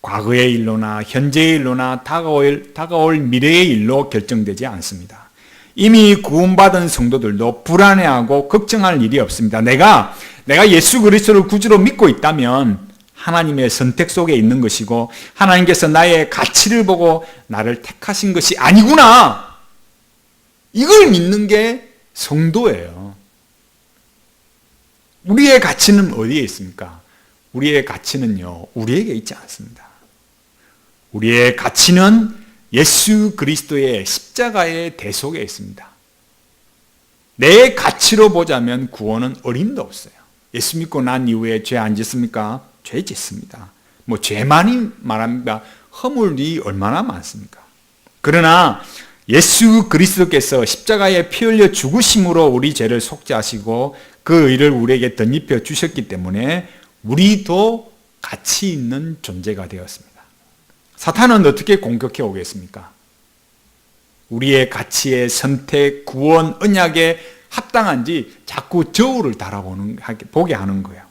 과거의 일로나 현재의 일로나 다가올 미래의 일로 결정되지 않습니다. 이미 구원받은 성도들도 불안해하고 걱정할 일이 없습니다. 내가 예수 그리스도를 구주로 믿고 있다면 하나님의 선택 속에 있는 것이고 하나님께서 나의 가치를 보고 나를 택하신 것이 아니구나. 이걸 믿는 게 성도예요. 우리의 가치는 어디에 있습니까? 우리의 가치는요, 우리에게 있지 않습니다. 우리의 가치는 예수 그리스도의 십자가의 대속에 있습니다. 내 가치로 보자면 구원은 어림도 없어요. 예수 믿고 난 이후에 죄 안 짓습니까? 죄 짓습니다. 죄만이 말합니다. 허물이 얼마나 많습니까? 그러나 예수 그리스도께서 십자가에 피 흘려 죽으심으로 우리 죄를 속죄하시고 그 의를 우리에게 덧입혀 주셨기 때문에 우리도 가치 있는 존재가 되었습니다. 사탄은 어떻게 공격해 오겠습니까? 우리의 가치에 선택, 구원, 언약에 합당한지 자꾸 저울을 보게 하는 거예요.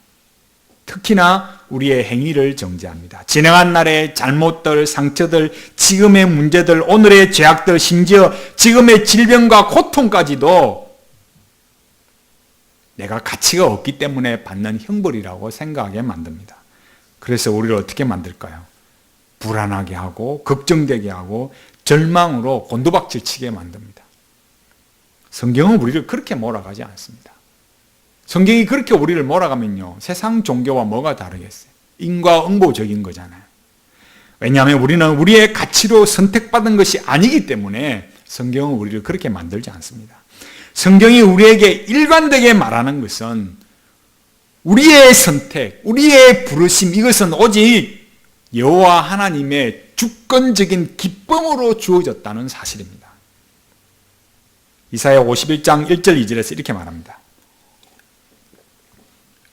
특히나 우리의 행위를 정죄합니다. 지나간 날의 잘못들, 상처들, 지금의 문제들, 오늘의 죄악들, 심지어 지금의 질병과 고통까지도 내가 가치가 없기 때문에 받는 형벌이라고 생각하게 만듭니다. 그래서 우리를 어떻게 만들까요? 불안하게 하고 걱정되게 하고 절망으로 곤두박질 치게 만듭니다. 성경은 우리를 그렇게 몰아가지 않습니다. 성경이 그렇게 우리를 몰아가면요, 세상 종교와 뭐가 다르겠어요? 인과응보적인 거잖아요. 왜냐하면 우리는 우리의 가치로 선택받은 것이 아니기 때문에 성경은 우리를 그렇게 만들지 않습니다. 성경이 우리에게 일관되게 말하는 것은 우리의 선택, 우리의 부르심, 이것은 오직 여호와 하나님의 주권적인 기쁨으로 주어졌다는 사실입니다. 이사야 51장 1절 2절에서 이렇게 말합니다.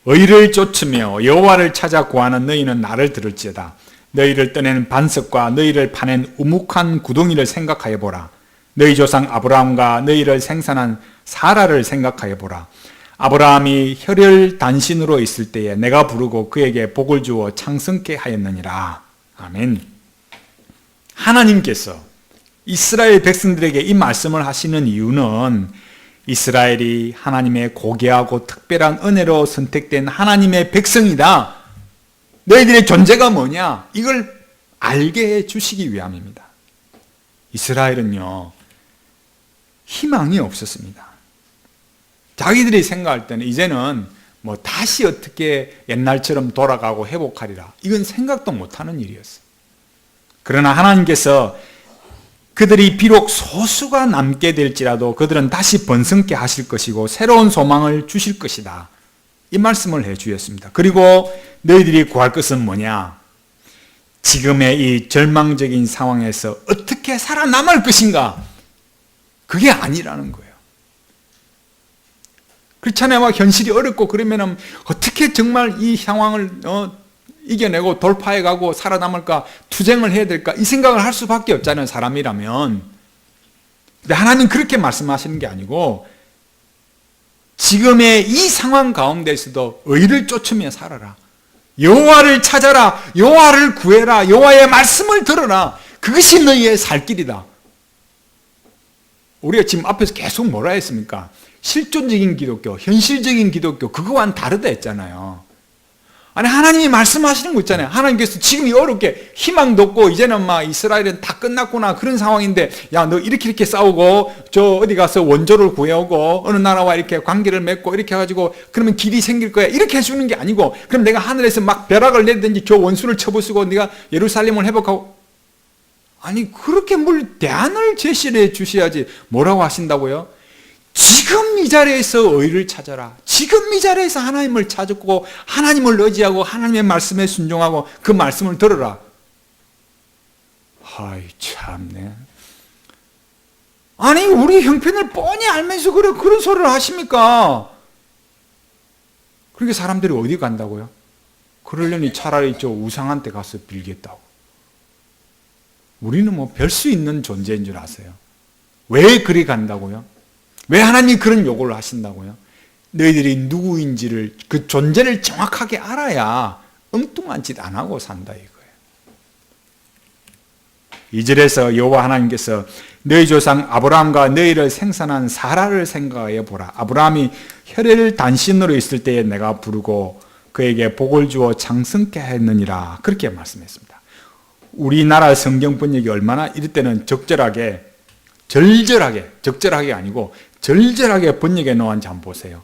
의를 쫓으며 여호와를 찾아 구하는 너희는 나를 들을지어다. 너희를 떠내는 반석과 너희를 파낸 우묵한 구덩이를 생각하여 보라. 너희 조상 아브라함과 너희를 생산한 사라를 생각하여 보라. 아브라함이 혈혈단신으로 있을 때에 내가 부르고 그에게 복을 주어 창성케 하였느니라. 아멘. 하나님께서 이스라엘 백성들에게 이 말씀을 하시는 이유는 이스라엘이 하나님의 고귀하고 특별한 은혜로 선택된 하나님의 백성이다. 너희들의 존재가 뭐냐? 이걸 알게 해 주시기 위함입니다. 이스라엘은요, 희망이 없었습니다. 자기들이 생각할 때는 이제는 다시 어떻게 옛날처럼 돌아가고 회복하리라. 이건 생각도 못하는 일이었어요. 그러나 하나님께서 그들이 비록 소수가 남게 될지라도 그들은 다시 번성케 하실 것이고 새로운 소망을 주실 것이다. 이 말씀을 해 주셨습니다. 그리고 너희들이 구할 것은 뭐냐? 지금의 이 절망적인 상황에서 어떻게 살아남을 것인가? 그게 아니라는 거예요. 그렇잖아요. 현실이 어렵고 그러면 어떻게 정말 이 상황을 이겨내고 돌파해가고 살아남을까, 투쟁을 해야 될까, 이 생각을 할 수밖에 없잖아요, 사람이라면. 근데 하나님 그렇게 말씀하시는 게 아니고 지금의 이 상황 가운데서도 의를 쫓으며 살아라. 여호와를 찾아라. 여호와를 구해라. 여호와의 말씀을 들어라. 그것이 너희의 살 길이다. 우리가 지금 앞에서 계속 뭐라 했습니까? 실존적인 기독교, 현실적인 기독교, 그거와는 다르다 했잖아요. 아니, 하나님이 말씀하시는 거 있잖아요. 하나님께서 지금 이 어렵게 희망도 없고 이제는 이스라엘은 다 끝났구나 그런 상황인데, 야, 너 이렇게 싸우고 저 어디 가서 원조를 구해오고 어느 나라와 이렇게 관계를 맺고 이렇게 해가지고 그러면 길이 생길 거야, 이렇게 해주는 게 아니고, 그럼 내가 하늘에서 막 벼락을 내든지 저 원수를 쳐부수고 네가 예루살렘을 회복하고, 아니 그렇게 뭘 대안을 제시해 주셔야지. 뭐라고 하신다고요? 지금 이 자리에서 의를 찾아라. 지금 이 자리에서 하나님을 찾고 하나님을 의지하고 하나님의 말씀에 순종하고 그 말씀을 들어라. 아이 참네. 아니 우리 형편을 뻔히 알면서 그런 소리를 하십니까? 그렇게 사람들이 어디 간다고요? 그러려니 차라리 저 우상한테 가서 빌겠다고. 우리는 뭐 별 수 있는 존재인 줄 아세요? 왜 그리 간다고요? 왜 하나님이 그런 요구를 하신다고요? 너희들이 누구인지를, 그 존재를 정확하게 알아야 엉뚱한 짓 안 하고 산다 이거예요. 2절에서 여호와 하나님께서 너희 조상 아브라함과 너희를 생산한 사라를 생각하여 보라. 아브라함이 혈혈 단신으로 있을 때에 내가 부르고 그에게 복을 주어 장성케 했느니라. 그렇게 말씀했습니다. 우리나라 성경 번역이 얼마나 이럴 때는 적절하게 아니고 절절하게 번역해 놓은지 한번 보세요.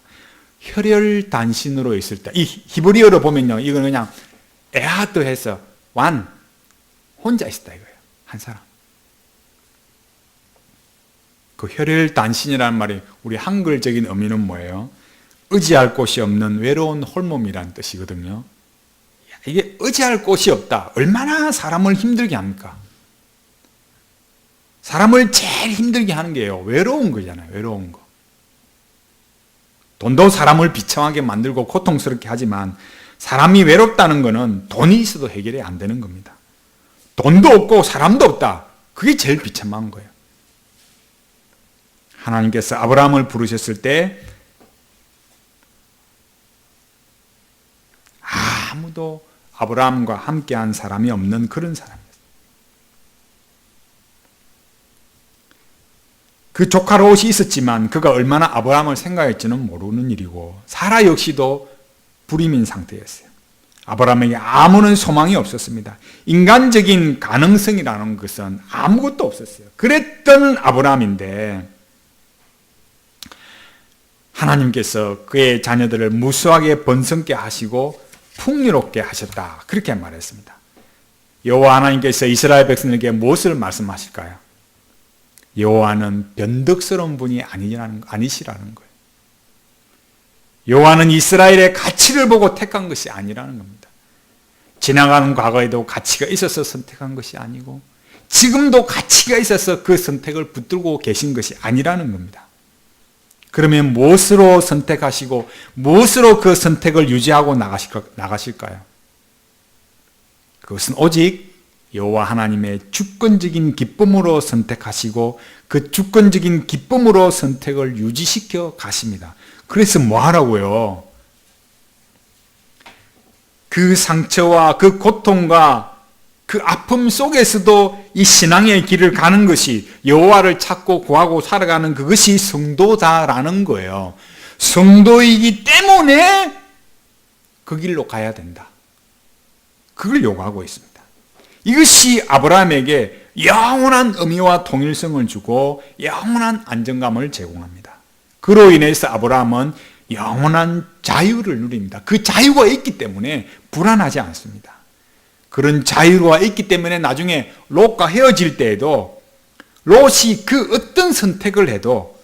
혈혈 단신으로 있을 때, 이 히브리어로 보면요, 이건 그냥 에하드 해서 혼자 있었다 이거예요. 한 사람. 그 혈혈 단신이라는 말이 우리 한글적인 의미는 뭐예요? 의지할 곳이 없는 외로운 홀몸이라는 뜻이거든요. 이게 의지할 곳이 없다. 얼마나 사람을 힘들게 합니까? 사람을 제일 힘들게 하는 게요, 외로운 거잖아요. 외로운 거. 돈도 사람을 비참하게 만들고 고통스럽게 하지만 사람이 외롭다는 것은 돈이 있어도 해결이 안 되는 겁니다. 돈도 없고 사람도 없다. 그게 제일 비참한 거예요. 하나님께서 아브라함을 부르셨을 때 아무도 아브라함과 함께한 사람이 없는 그런 사람이었어요. 그 조카 롯이 있었지만 그가 얼마나 아브라함을 생각했지는 모르는 일이고, 사라 역시도 불임인 상태였어요. 아브라함에게 아무런 소망이 없었습니다. 인간적인 가능성이라는 것은 아무것도 없었어요. 그랬던 아브라함인데 하나님께서 그의 자녀들을 무수하게 번성케 하시고 풍요롭게 하셨다. 그렇게 말했습니다. 여호와 하나님께서 이스라엘 백성에게 무엇을 말씀하실까요? 여호와는 변덕스러운 분이 아니시라는 거예요. 여호와는 이스라엘의 가치를 보고 택한 것이 아니라는 겁니다. 지나가는 과거에도 가치가 있어서 선택한 것이 아니고 지금도 가치가 있어서 그 선택을 붙들고 계신 것이 아니라는 겁니다. 그러면 무엇으로 선택하시고 무엇으로 그 선택을 유지하고 나가실까요? 그것은 오직 여호와 하나님의 주권적인 기쁨으로 선택하시고 그 주권적인 기쁨으로 선택을 유지시켜 가십니다. 그래서 뭐 하라고요? 그 상처와 그 고통과 그 아픔 속에서도 이 신앙의 길을 가는 것이, 여호와를 찾고 구하고 살아가는 그것이 성도다라는 거예요. 성도이기 때문에 그 길로 가야 된다. 그걸 요구하고 있습니다. 이것이 아브라함에게 영원한 의미와 통일성을 주고 영원한 안정감을 제공합니다. 그로 인해서 아브라함은 영원한 자유를 누립니다. 그 자유가 있기 때문에 불안하지 않습니다. 그런 자유가 있기 때문에 나중에 롯과 헤어질 때에도 롯이 그 어떤 선택을 해도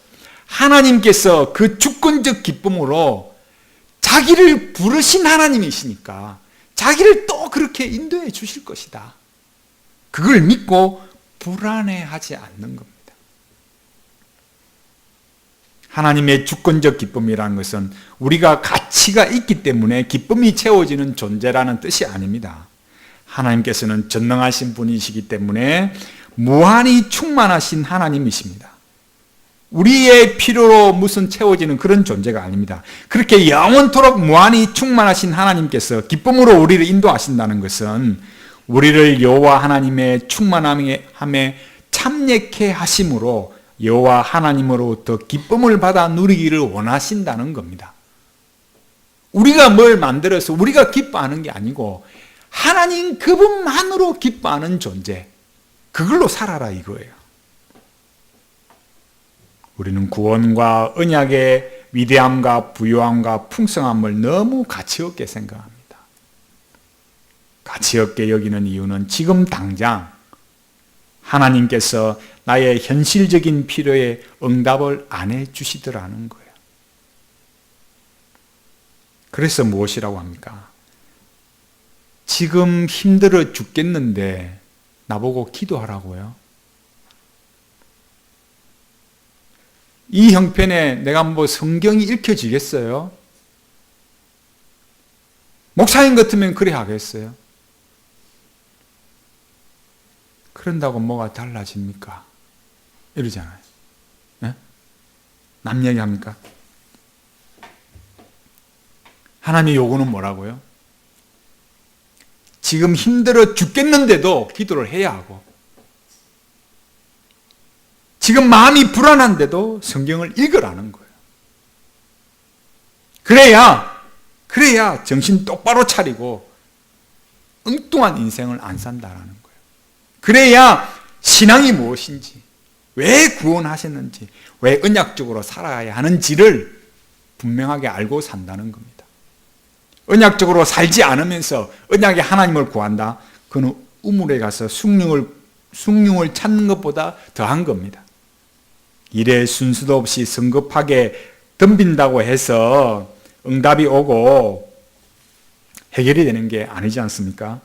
하나님께서 그 주권적 기쁨으로 자기를 부르신 하나님이시니까 자기를 또 그렇게 인도해 주실 것이다. 그걸 믿고 불안해하지 않는 겁니다. 하나님의 주권적 기쁨이라는 것은 우리가 가치가 있기 때문에 기쁨이 채워지는 존재라는 뜻이 아닙니다. 하나님께서는 전능하신 분이시기 때문에 무한히 충만하신 하나님이십니다. 우리의 필요로 무슨 채워지는 그런 존재가 아닙니다. 그렇게 영원토록 무한히 충만하신 하나님께서 기쁨으로 우리를 인도하신다는 것은 우리를 여호와 하나님의 충만함에 참여케 하심으로 여호와 하나님으로부터 기쁨을 받아 누리기를 원하신다는 겁니다. 우리가 뭘 만들어서 우리가 기뻐하는 게 아니고 하나님 그분만으로 기뻐하는 존재, 그걸로 살아라 이거예요. 우리는 구원과 언약의 위대함과 부요함과 풍성함을 너무 가치없게 생각합니다. 가치없게 여기는 이유는 지금 당장 하나님께서 나의 현실적인 필요에 응답을 안 해주시더라는 거예요. 그래서 무엇이라고 합니까? 지금 힘들어 죽겠는데 나보고 기도하라고요? 이 형편에 내가 뭐 성경이 읽혀지겠어요? 목사님 같으면 그래 하겠어요? 그런다고 뭐가 달라집니까? 이러잖아요. 네? 남 얘기합니까? 하나님의 요구는 뭐라고요? 지금 힘들어 죽겠는데도 기도를 해야 하고, 지금 마음이 불안한데도 성경을 읽으라는 거예요. 그래야 정신 똑바로 차리고 엉뚱한 인생을 안 산다라는 거예요. 그래야 신앙이 무엇인지, 왜 구원하셨는지, 왜 언약적으로 살아야 하는지를 분명하게 알고 산다는 겁니다. 언약적으로 살지 않으면서 언약의 하나님을 구한다? 그는 우물에 가서 숭늉을 찾는 것보다 더한 겁니다. 일에 순수도 없이 성급하게 덤빈다고 해서 응답이 오고 해결이 되는 게 아니지 않습니까?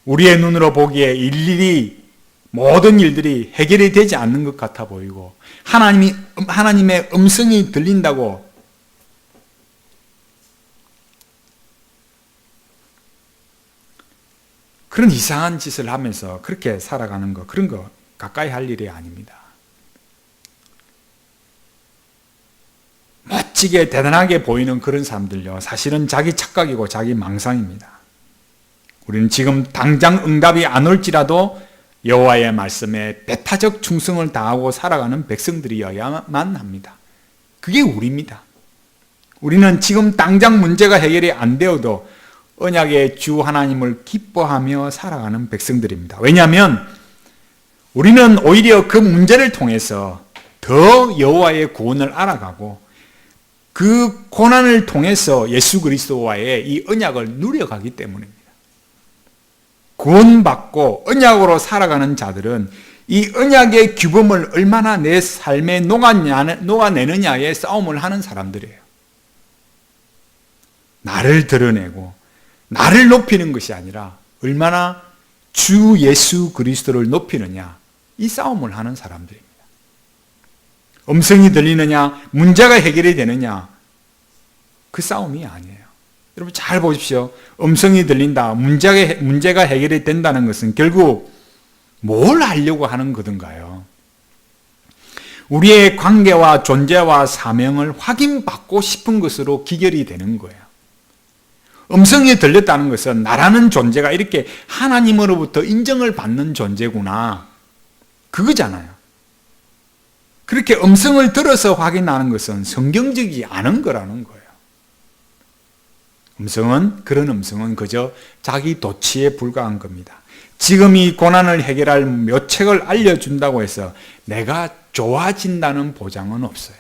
우리의 눈으로 보기에 일일이 모든 일들이 해결이 되지 않는 것 같아 보이고, 하나님의 음성이 들린다고 그런 이상한 짓을 하면서 그렇게 살아가는 거, 그런 거 가까이 할 일이 아닙니다. 멋지게 대단하게 보이는 그런 사람들요, 사실은 자기 착각이고 자기 망상입니다. 우리는 지금 당장 응답이 안 올지라도 여호와의 말씀에 배타적 충성을 다하고 살아가는 백성들이어야만 합니다. 그게 우리입니다. 우리는 지금 당장 문제가 해결이 안 되어도 언약의 주 하나님을 기뻐하며 살아가는 백성들입니다. 왜냐하면 우리는 오히려 그 문제를 통해서 더 여호와의 구원을 알아가고, 그 고난을 통해서 예수 그리스도와의 이 언약을 누려가기 때문입니다. 구원받고 언약으로 살아가는 자들은 이 언약의 규범을 얼마나 내 삶에 녹아내느냐의 싸움을 하는 사람들이에요. 나를 드러내고 나를 높이는 것이 아니라 얼마나 주 예수 그리스도를 높이느냐, 이 싸움을 하는 사람들입니다. 음성이 들리느냐, 문제가 해결이 되느냐, 그 싸움이 아니에요. 여러분 잘 보십시오. 음성이 들린다, 문제가 해결이 된다는 것은 결국 뭘 하려고 하는 거든가요? 우리의 관계와 존재와 사명을 확인받고 싶은 것으로 기결이 되는 거예요. 음성이 들렸다는 것은 나라는 존재가 이렇게 하나님으로부터 인정을 받는 존재구나, 그거잖아요. 그렇게 음성을 들어서 확인하는 것은 성경적이지 않은 거라는 거예요. 그런 음성은 그저 자기 도취에 불과한 겁니다. 지금 이 고난을 해결할 묘책을 알려준다고 해서 내가 좋아진다는 보장은 없어요.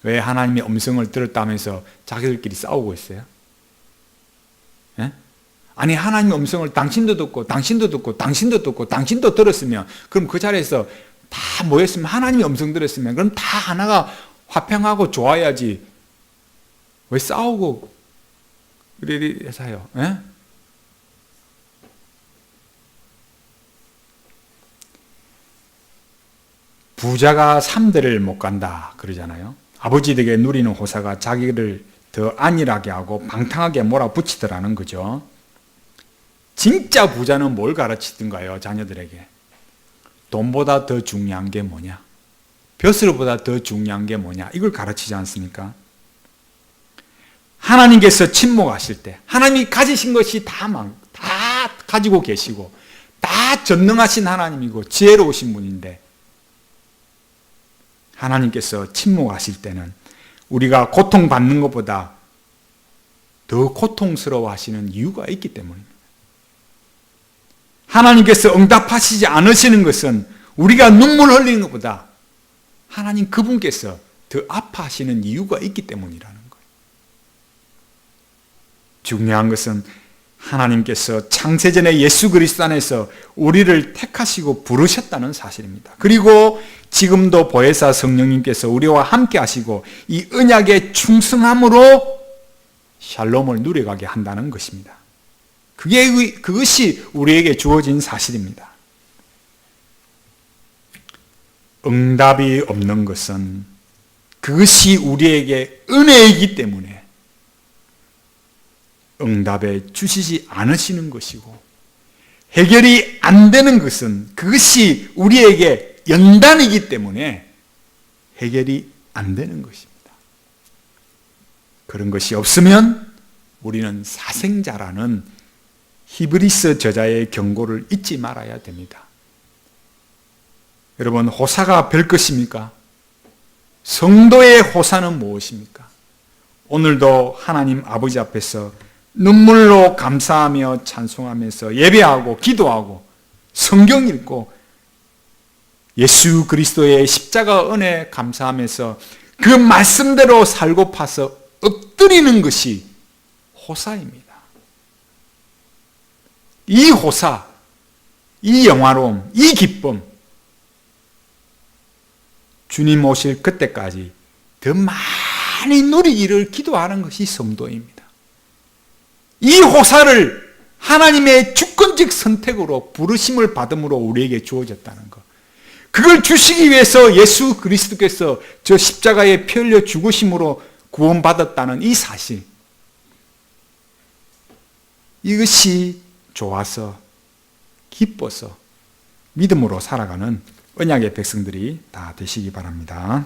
왜 하나님의 음성을 들었다면서 자기들끼리 싸우고 있어요? 예? 아니, 하나님의 음성을 당신도 듣고 당신도 듣고 당신도 듣고 당신도 들었으면, 그럼 그 자리에서 다 모였으면, 하나님의 음성 들었으면 그럼 다 하나가 화평하고 좋아야지. 왜 싸우고 그래서요? 예? 부자가 3대를 못 간다 그러잖아요. 아버지 덕에 누리는 호사가 자기를 더 안일하게 하고 방탕하게 몰아붙이더라는 거죠. 진짜 부자는 뭘 가르치던가요? 자녀들에게 돈보다 더 중요한 게 뭐냐, 벼슬보다 더 중요한 게 뭐냐, 이걸 가르치지 않습니까? 하나님께서 침묵하실 때 하나님이 가지신 것이 다 가지고 계시고 다 전능하신 하나님이고 지혜로우신 분인데, 하나님께서 침묵하실 때는 우리가 고통받는 것보다 더 고통스러워 하시는 이유가 있기 때문입니다. 하나님께서 응답하시지 않으시는 것은 우리가 눈물 흘리는 것보다 하나님 그분께서 더 아파하시는 이유가 있기 때문이라는 거예요. 중요한 것은 하나님께서 창세전에 예수 그리스도 안에서 우리를 택하시고 부르셨다는 사실입니다. 그리고 지금도 보혜사 성령님께서 우리와 함께 하시고 이 언약의 충성함으로 샬롬을 누려가게 한다는 것입니다. 그것이 우리에게 주어진 사실입니다. 응답이 없는 것은 그것이 우리에게 은혜이기 때문에 응답해 주시지 않으시는 것이고, 해결이 안 되는 것은 그것이 우리에게 연단이기 때문에 해결이 안 되는 것입니다. 그런 것이 없으면 우리는 사생자라는 히브리서 저자의 경고를 잊지 말아야 됩니다. 여러분, 호사가 별 것입니까? 성도의 호사는 무엇입니까? 오늘도 하나님 아버지 앞에서 눈물로 감사하며 찬송하면서 예배하고 기도하고 성경 읽고 예수 그리스도의 십자가 은혜 감사하면서 그 말씀대로 살고 파서 엎드리는 것이 호사입니다. 이 호사, 이 영화로움, 이 기쁨, 주님 오실 그때까지 더 많이 누리기를 기도하는 것이 성도입니다. 이 호사를 하나님의 주권적 선택으로 부르심을 받음으로 우리에게 주어졌다는 것, 그걸 주시기 위해서 예수 그리스도께서 저 십자가에 피 흘려 죽으심으로 구원받았다는 이 사실, 이것이 좋아서 기뻐서 믿음으로 살아가는 언약의 백성들이 다 되시기 바랍니다.